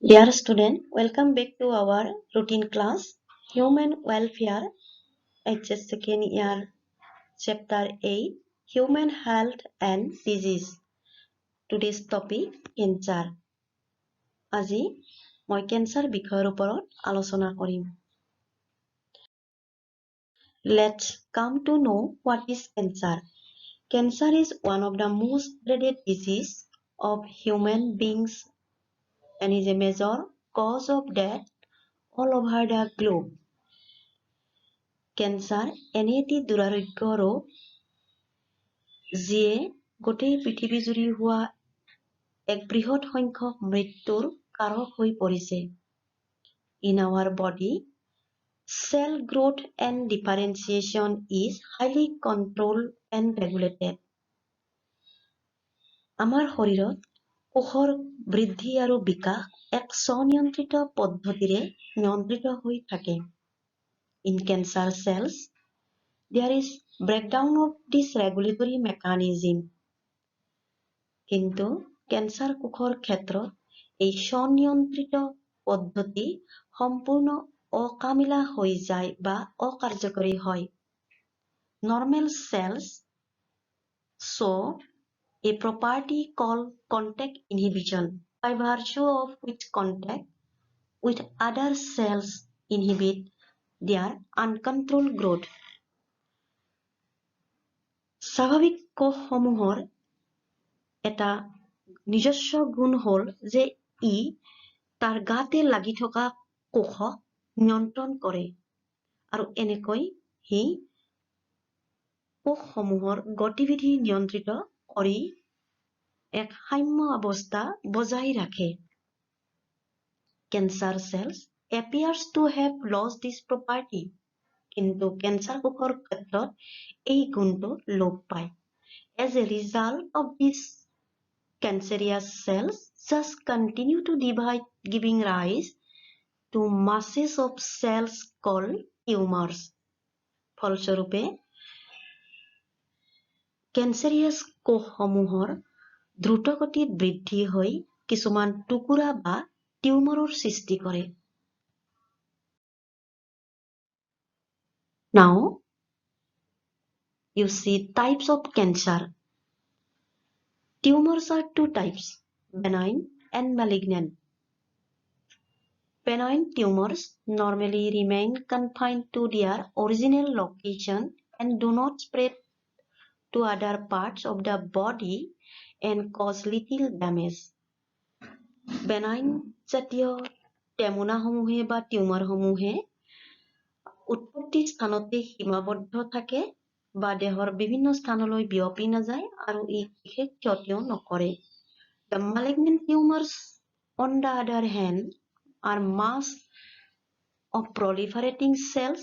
Dear student, welcome back to our routine class, Human Welfare, HS Second Year, Chapter 8, Human Health and Disease. Today's topic, Cancer. আজি মই cancer বিষয়ৰ ওপৰত আলোচনা কৰিম। Let's come to know what is cancer. Cancer is one of the most dreaded diseases of human beings and is a major cause of death all over the globe. Cancer এনে এটি দুৰাৰোগ্য ৰোগ যিয়ে গোটেই পৃথিৱীজুৰি হোৱা এক বৃহৎ সংখ্যক মৃত্যুৰ কাৰক হৈ পৰিছে। In our body, cell growth and differentiation is highly controlled and regulated. আমাৰ শৰীৰত কোষৰ বৃদ্ধি আৰু বিকাশ এক স্বনিয়ন্ত্ৰিত পদ্ধতিৰে নিয়ন্ত্ৰিত হৈ থাকে। In cancer cells, there is breakdown of this regulatory mechanism. কিন্তু কেঞ্চাৰ কোষৰ ক্ষেত্ৰত এই স্বনিয়ন্ত্ৰিত পদ্ধতি সম্পূৰ্ণ অকামিলা হৈ যায় বা অকাৰ্যকৰী হয়। Normal cells show a property called contact inhibition, by virtue of which contact with other cells inhibit their uncontrolled growth. স্বাভাৱিক কোষসমূহৰ এটা নিজস্ব গুণ হ'ল যে ই তাৰ গাতে লাগি থকা কোষক নিয়ন্ত্ৰণ কৰে আৰু এনেকৈ সি কোষসমূহৰ গতিবিধি নিয়ন্ত্ৰিত কৰি এক সাম্য অৱস্থা বজাই ৰাখে। Cancer cells appears to have lost this property. কিন্তু কেঞ্চাৰ কোষৰ ক্ষেত্ৰত এই গুণটো লোপ পায়। As a result of this, cancerous cells just continue to divide, giving rise to masses of cells called tumors. ফলস্বৰূপে কেঞ্চাৰিয়াছ কোষসমূহৰ দ্ৰুতগতিত বৃদ্ধি হৈ কিছুমান টুকুৰা বা টিউমাৰৰ সৃষ্টি কৰে। Now, you see types of cancer. Tumors are two types, benign and malignant. Benign tumors normally remain confined to their original location and do not spread to other parts of the body and cause little damage. Benign জাতীয় টেমুনাসমূহে বা টিউমাৰসমূহে উৎপত্তি স্থানতে সীমাবদ্ধ থাকে বা দেহৰ বিভিন্ন স্থানলৈ বিয়পি নাযায় আৰু ই বিশেষ ক্ষতিও নকৰে। The malignant tumors, on the other hand, are mass of proliferating cells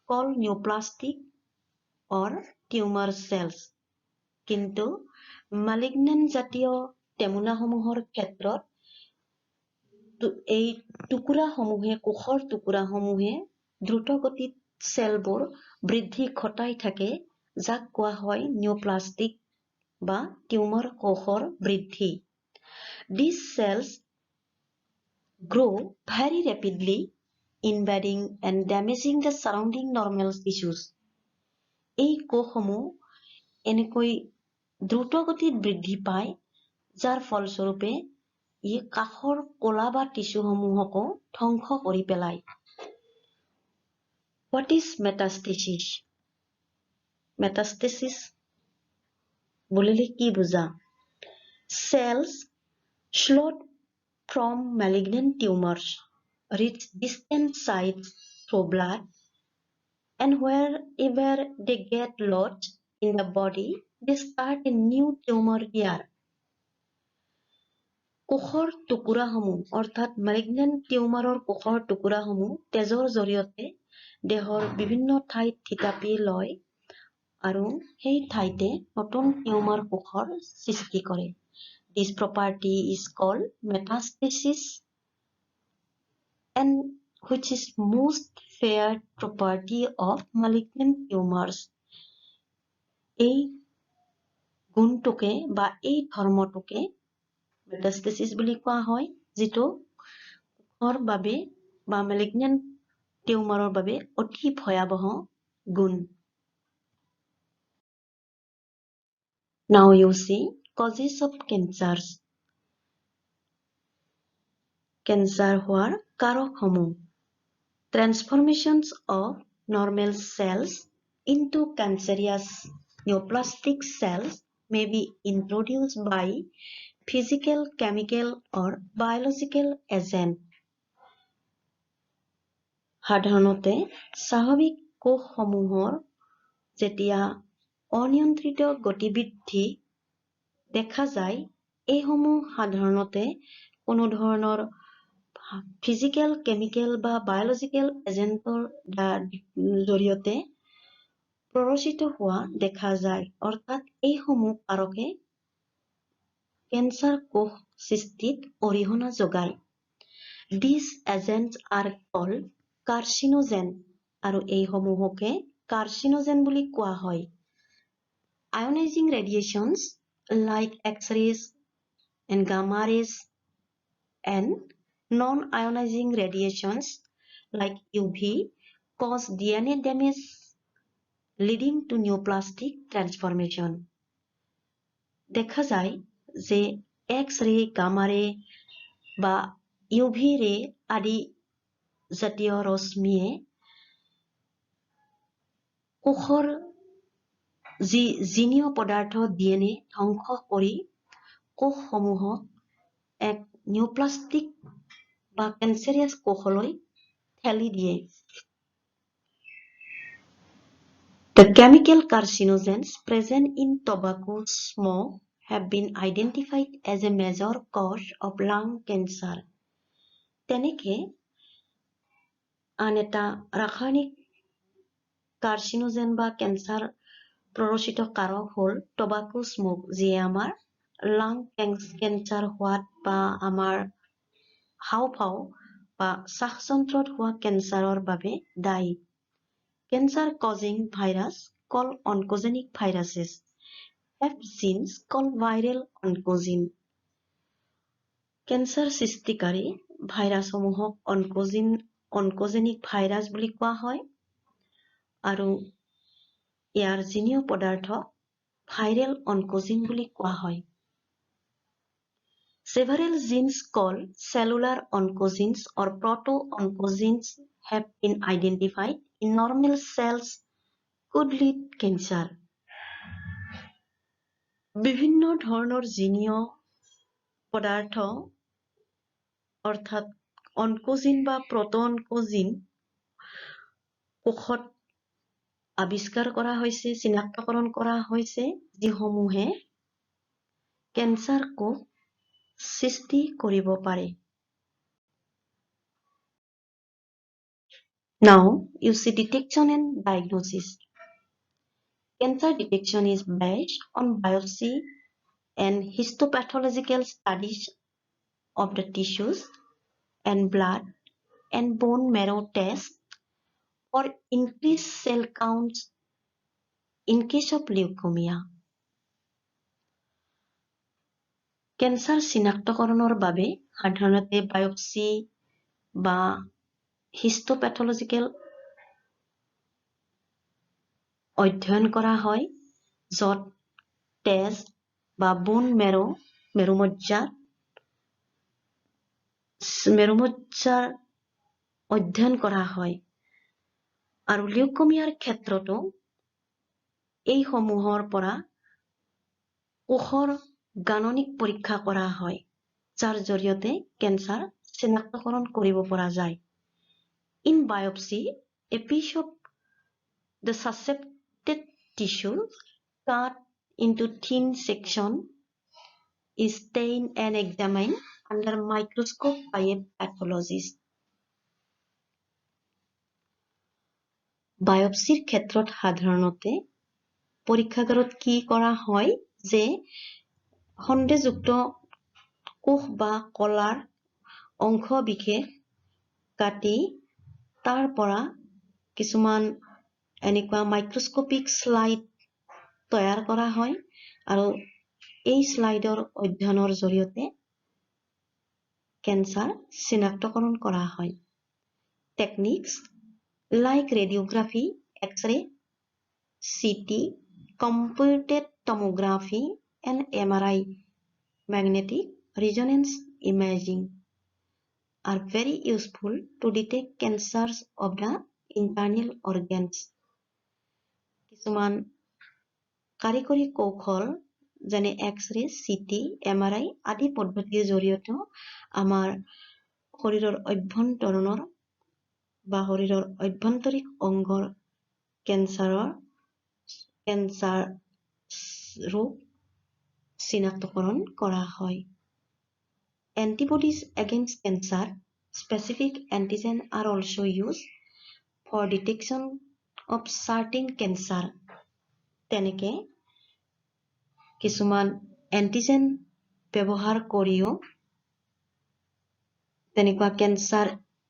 called neoplastic or tumor cells. কিন্তু malignant জাতীয় টেমুনাসমূহৰ ক্ষেত্ৰত এই টুকুৰাসমূহে কোষৰ টুকুৰাসমূহে দ্ৰুতগতিত চেলবোৰ বৃদ্ধি ঘটাই থাকে যাক কোৱা হয় নিউপ্লাস্টিক বা টিউমাৰ কোষৰ বৃদ্ধি। These cells grow very rapidly, invading and damaging the surrounding normal tissues. এই কোষসমূহ এনেকৈ দ্ৰুতগতিত বৃদ্ধি পায় যাৰ ফলস্বৰূপে ই কাষৰ কলা বা টিস্যুসমূহকো ধ্বংস কৰি পেলায়। What is metastasis? Metastasis বুলিলে কি বুজা? Cells slowed from malignant tumors reach distant sites through blood, and wherever they get lodged in the body, they start a new tumor here. কোষৰ টুকুৰাসমূহ অৰ্থাৎ malignant টিউমাৰৰ কোষৰ টুকুৰাসমূহ তেজৰ জৰিয়তে দেহৰ বিভিন্ন ঠাইত থিতাপি লয় আৰু সেই ঠাইতে নতুন টিউমাৰ কোষৰ সৃষ্টি কৰে। This property is called metastasis, and which is most feared property of malignant tumors. এই গুণটোকে বা এই ধৰ্মটোকে মেটাষ্টেচিছ বুলি কোৱা হয়, যিটো বাবে বা malignant টিউমাৰৰ বাবে অতি ভয়াবহ গুণ। Now you see causes of cancers. Cancer হোৱাৰ কাৰকসমূহ। Transformations of normal cells into cancerous neoplastic cells may be introduced by physical, chemical or biological agent. সাধাৰণতে স্বাভাৱিক কোষসমূহৰ যেতিয়া অনিয়ন্ত্ৰিত গতিবৃদ্ধি দেখা যায়, এইসমূহ সাধাৰণতে কোনো ধৰণৰ ফিজিকেল, কেমিকেল বা বায়লজিকেল এজেন্টৰ জৰিয়তে প্ৰৰোচিত হোৱা দেখা যায়। অৰ্থাৎ এইসমূহ কাৰকে কেঞ্চাৰ কোষ সৃষ্টিত অৰিহণা যোগায়। These agents are called carcinogen আৰু এইসমূহকে কাৰ্চিনোজেন বুলি কোৱা হয়। Ionizing radiations like X-rays and gamma rays and non-ionizing radiations like UV cause DNA damage leading to neoplastic transformation. দেখা যায় যে X-ray, gamma ray বা UV ray আদি জাতীয় ৰশ্মিয়ে কোষৰ জিনীয় পদাৰ্থ DNA ধ্বংস কৰি কোষসমূহক এক নিউপ্লাস্টিক বা কেঞ্চাৰিয়াছ কোষলৈ ঠেলি দিয়ে। The chemical carcinogens present in tobacco smoke have been identified as a major cause of lung cancer. তেনেকে আন এটা ৰাসায়নিক কাৰ্চিনোজেন বা কেঞ্চাৰ প্ৰৰোচিত কাৰক হ'ল টবাকো স্মোক, যিয়ে আমাৰ লাং কেঞ্চাৰ হোৱাত বা আমাৰ হাওঁফাওঁ বা শ্বাসযন্ত্ৰত হোৱা কেঞ্চাৰৰ বাবে দায়ী। Cancer causing virus called oncogenic viruses have genes called viral oncogene. Cancer সৃষ্টিকাৰী ভাইৰাছসমূহক অনকোজেনিক ভাইৰাছ বুলি কোৱা হয় আৰু ইয়াৰ জিনীয় পদাৰ্থ ভাইৰেল অনকোজিন বুলি কোৱা হয়। Several genes called cellular oncogenes or proto-oncogenes have been identified in normal cells could lead cancer. বিভিন্ন ধৰণৰ জিনীয় পদাৰ্থ অৰ্থাৎ অনকোজিন বা প্ৰটো-অনকোজিন কোষত আৱিষ্কাৰ কৰা হৈছে, চিনাক্তকৰণ কৰা হৈছে, যিসমূহে কেঞ্চাৰ কোষ সৃষ্টি কৰিব পাৰে। Now you see detection and diagnosis. Cancer detection is based on biopsy and histopathological studies of the tissues and blood and bone marrow tests for increased cell counts in case of leukemia. Cancer চিনাক্তকৰণৰ বাবে সাধাৰণতে biopsy বা histopathological অধ্যয়ন কৰা হয়, য'ত তেজ বা বোন মেৰুমজ্জাৰ অধ্যয়ন কৰা হয়। আৰু লিউকমিয়াৰ ক্ষেত্ৰতো এইসমূহৰ পৰা কোষৰ গাণনিক পৰীক্ষা কৰা হয়, যাৰ জৰিয়তে কেঞ্চাৰ চিনাক্তকৰণ কৰিব পৰা যায়। In biopsy, a piece of the suspected tissue cut into thin section is stained and examined under microscope by a pathologist. বায়োপসিৰ ক্ষেত্ৰত সাধাৰণতে পৰীক্ষাগাৰত কি কৰা হয় যে সন্দেহযুক্ত কোষ বা কলাৰ অংশ বিশেষ কাটি তাৰ পৰা কিছুমান এনেকুৱা মাইক্ৰস্কোপিক স্লাইড তৈয়াৰ কৰা হয় আৰু এই স্লাইডৰ অধ্যয়নৰ জৰিয়তে কেঞ্চাৰ চিনাক্তকৰণ কৰা হয়। Techniques like radiography, X-ray, CT, computed tomography, and MRI, magnetic resonance imaging, are very useful to detect cancers of the internal organs. কিছুমান কাৰিকৰী কৌশল যেনে এক্স-ৰে, CT, MRI আদি পদ্ধতিৰ জৰিয়তেও আমাৰ শৰীৰৰ অভ্যন্তৰণৰ বা শৰীৰৰ অভ্যন্তৰিক অংগৰ কেঞ্চাৰ ৰোগ চিনাক্তকৰণ কৰা হয়। Antibodies against cancer, specific antigen are also used for detection of certain cancer. তেনেকে কিছুমান এন্টিজেন ব্যৱহাৰ কৰিও তেনেকুৱা কেঞ্চাৰ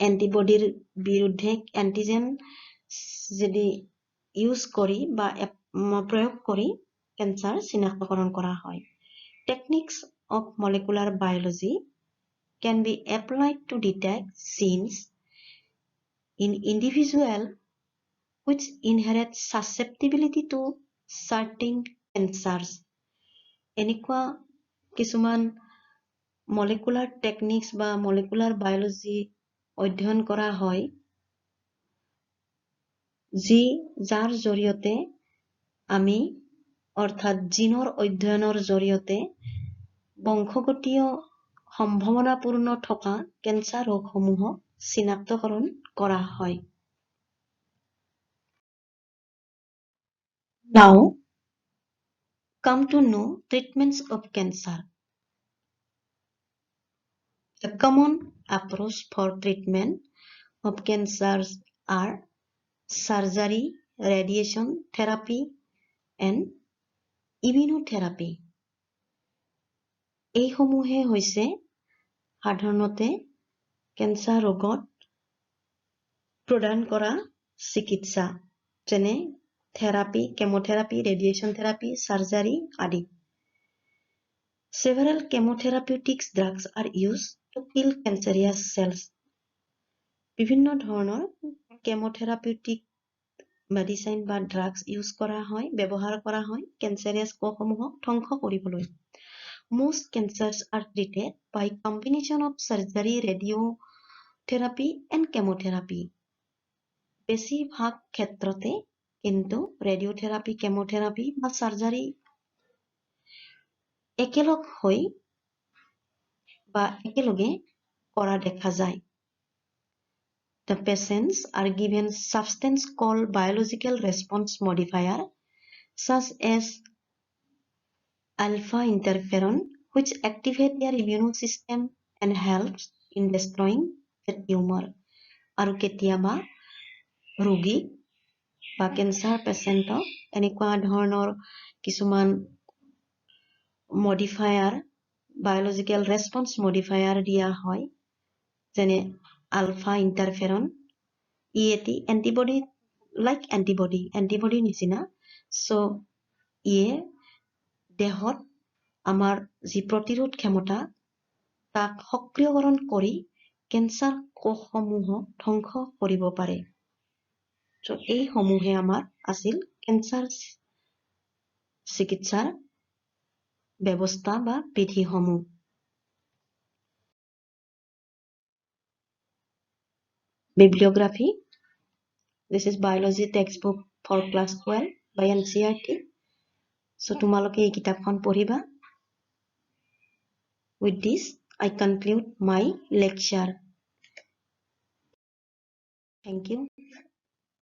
এন্টিবডিৰ বিৰুদ্ধে এন্টিজেন যদি ইউজ কৰি বা প্ৰয়োগ কৰি কেঞ্চাৰ চিনাক্তকৰণ কৰা হয়। Techniques of molecular biology can be applied to detect genes in individual which inherit susceptibility to certain cancers. এনেকুৱা কিছুমান molecular techniques বা molecular biology অধ্যয়ন কৰা হয় যাৰ জৰিয়তে আমি অৰ্থাৎ জিনৰ অধ্যয়নৰ জৰিয়তে বংশগতীয় সম্ভাৱনাপূৰ্ণ থকা কেঞ্চাৰ ৰোগসমূহক চিনাক্তকৰণ কৰা হয়। Now, come to know treatments of cancer. The common approach for treatment of cancers are surgery, radiation therapy, and immunotherapy. এইসমূহে হৈছে সাধাৰণতে কেঞ্চাৰ ৰোগত প্ৰদান কৰা চিকিৎসা যেনে therapy, chemotherapy, radiation therapy, surgery আদি। Several chemotherapeutic drugs are used to kill cancerous cells. বিভিন্ন ধৰণৰ কেমোথেৰাপিউটিক মেডিচিন বা ড্ৰাগছ ইউজ কৰা হয়, ব্যৱহাৰ কৰা হয় কেঞ্চাৰিয়াছ কোষসমূহক ধ্বংস কৰিবলৈ। Most cancers are treated by combination of surgery, radiotherapy, and chemotherapy. বেছিভাগ ক্ষেত্ৰতে কিন্তু ৰেডিঅ'থেৰাপি, কেমোথেৰাপি বা চাৰ্জাৰী একেলগ হৈ বা একেলগে কৰা দেখা যায়। The patients are given substance called biological response modifier such as alpha interferon, which activate their immune system and helps in destroying the tumor. আৰু কেতিয়াবা ৰোগীক বা কেঞ্চাৰ পেচেণ্টক এনেকুৱা ধৰণৰ কিছুমান মডিফায়াৰ বায়োলজিক্যাল ৰেসপন্স মডিফায়াৰ দিয়া হয় যেনে আলফা ইন্টাৰফেৰন ই এটি এন্টিবডি লাইক এন্টিবডি নিচিনা সো ইয়ে দেহত আমাৰ যি প্ৰতিৰোধ ক্ষমতা তাক সক্ৰিয়কৰণ কৰি কেঞ্চাৰ কোষসমূহক ধ্বংস কৰিব পাৰে। সো এই সমূহে আমাৰ আছিল কেঞ্চাৰ চিকিৎসাৰ ব্যৱস্থা বা বিধিসমূহ। Bibliography. This is biology textbook for class 12 by NCERT. So তোমালোকে এই কিতাপখন পঢ়িবা। With this, I conclude my lecture. Thank you.